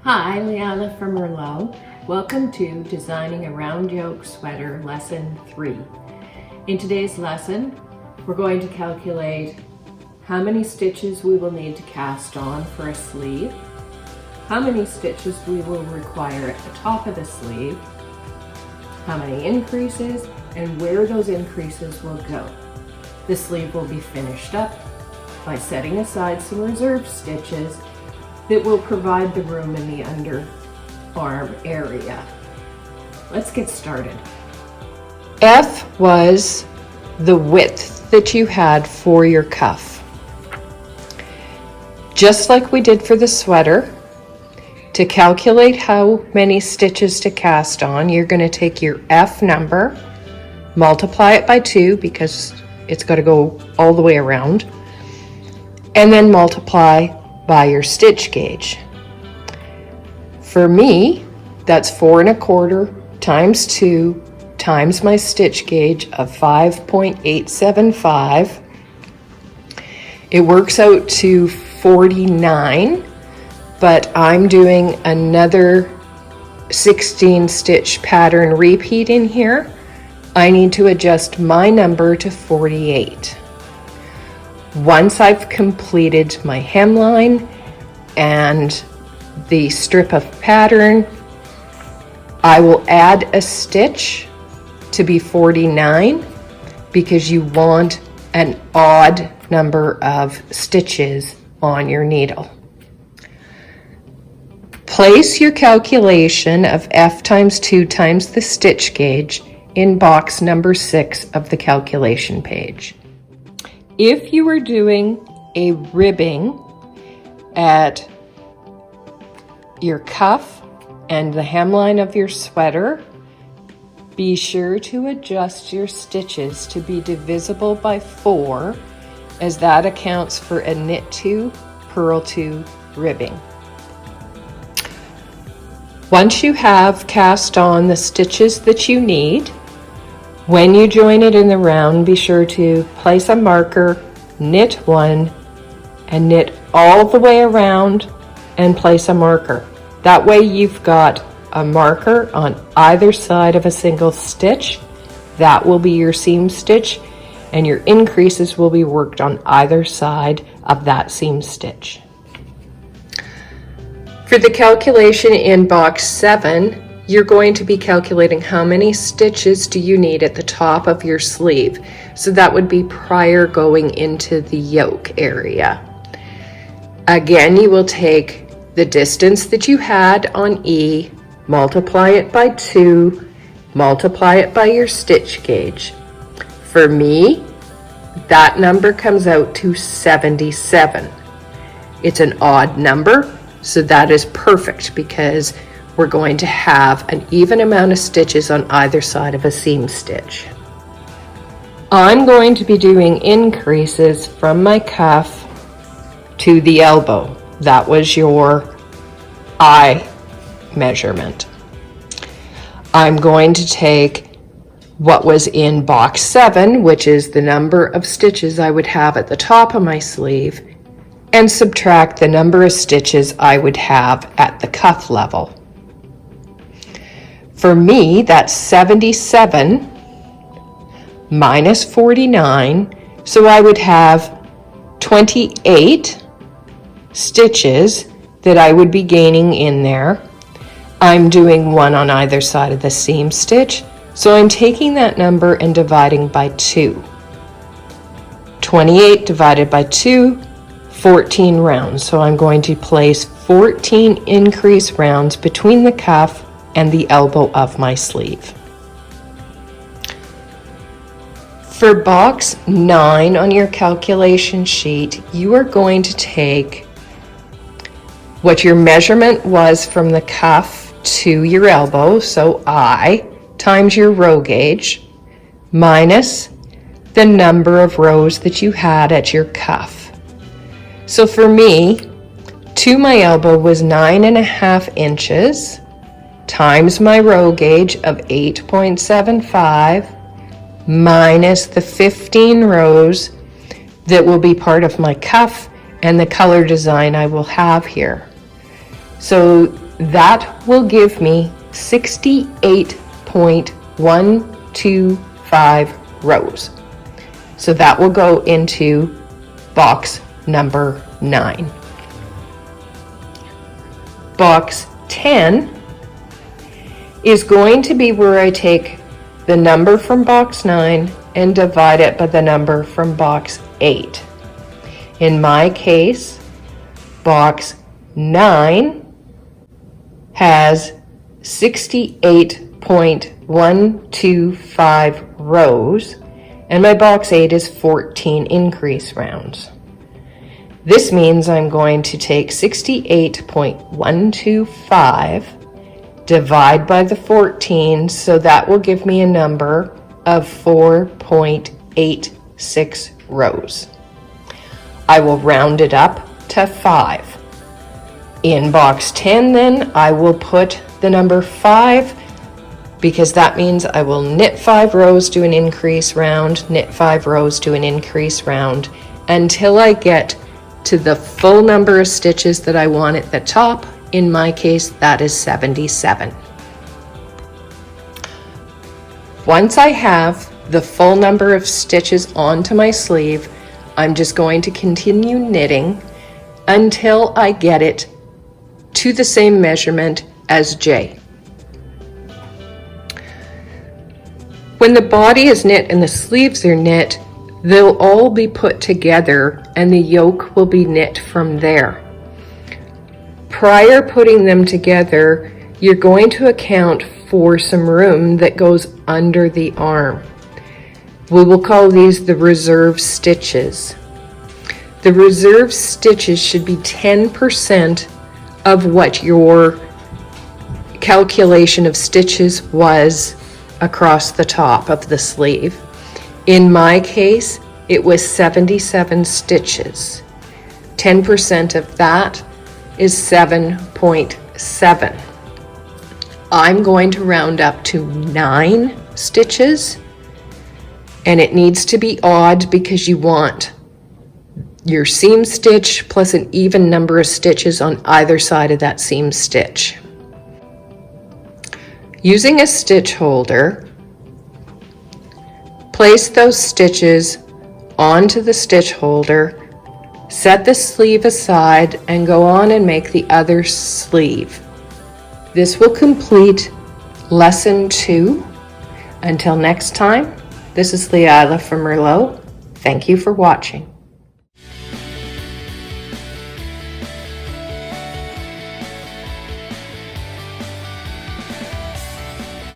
Hi, Liana from Murlo. Welcome to Designing a Round Yoke Sweater Lesson 3. In today's lesson, we're going to calculate how many stitches we will need to cast on for a sleeve, how many stitches we will require at the top of the sleeve, how many increases, and where those increases will go. The sleeve will be finished up by setting aside some reserve stitches that will provide the room in the underarm area. Let's get started. F was the width that you had for your cuff. Just like we did for the sweater, to calculate how many stitches to cast on, you're going to take your F number, multiply it by 2 because it's got to go all the way around, and then multiply by your stitch gauge. For me, that's 4 1/4 times 2 times my stitch gauge of 5.875. It works out to 49, but I'm doing another 16 stitch pattern repeat in here. I need to adjust my number to 48. Once I've completed my hemline and the strip of pattern, I will add a stitch to be 49 because you want an odd number of stitches on your needle. Place your calculation of F times 2 times the stitch gauge in box number 6 of the calculation page. If you were doing a ribbing at your cuff and the hemline of your sweater, be sure to adjust your stitches to be divisible by 4, as that accounts for a knit 2, purl 2 ribbing. Once you have cast on the stitches that you need, when you join it in the round, be sure to place a marker, knit 1, and knit all the way around and place a marker. That way you've got a marker on either side of a single stitch. That will be your seam stitch, and your increases will be worked on either side of that seam stitch. For the calculation in box 7, you're going to be calculating how many stitches do you need at the top of your sleeve. So that would be prior going into the yoke area. Again, you will take the distance that you had on E, multiply it by 2, multiply it by your stitch gauge. For me, that number comes out to 77. It's an odd number, so that is perfect because we're going to have an even amount of stitches on either side of a seam stitch. I'm going to be doing increases from my cuff to the elbow. That was your eye measurement. I'm going to take what was in box 7, which is the number of stitches I would have at the top of my sleeve, and subtract the number of stitches I would have at the cuff level. For me, that's 77 minus 49, so I would have 28 stitches that I would be gaining in there. I'm doing 1 on either side of the seam stitch, so I'm taking that number and dividing by 2. 28 divided by 2, 14 rounds, so I'm going to place 14 increase rounds between the cuff and the elbow of my sleeve. For box 9 on your calculation sheet, you are going to take what your measurement was from the cuff to your elbow, so I, times your row gauge, minus the number of rows that you had at your cuff. So for me, to my elbow was 9.5 inches, times my row gauge of 8.75 minus the 15 rows that will be part of my cuff and the color design I will have here. So That will give me 68.125 rows. So that will go into box number 9. Box 10 is going to be where I take the number from box 9 and divide it by the number from box 8. In my case, box 9 has 68.125 rows, and my box 8 is 14 increase rounds. This means I'm going to take 68.125, divide by the 14, so that will give me a number of 4.86 rows. I will round it up to 5. In box 10 then, I will put the number 5, because that means I will knit 5 rows to an increase round, knit 5 rows to an increase round, until I get to the full number of stitches that I want at the top. In my case, that is 77. Once I have the full number of stitches onto my sleeve, I'm just going to continue knitting until I get it to the same measurement as J. When the body is knit and the sleeves are knit, they'll all be put together and the yoke will be knit from there. Prior putting them together, you're going to account for some room that goes under the arm. We will call these the reserve stitches. The reserve stitches should be 10% of what your calculation of stitches was across the top of the sleeve. In my case, it was 77 stitches. 10% of that is 7.7. I'm going to round up to 9 stitches, and it needs to be odd because you want your seam stitch plus an even number of stitches on either side of that seam stitch. Using a stitch holder, place those stitches onto the stitch holder, set the sleeve aside, and go on and make the other sleeve. This will complete lesson 2. Until next time, this is Leila from Murlo. Thank you for watching.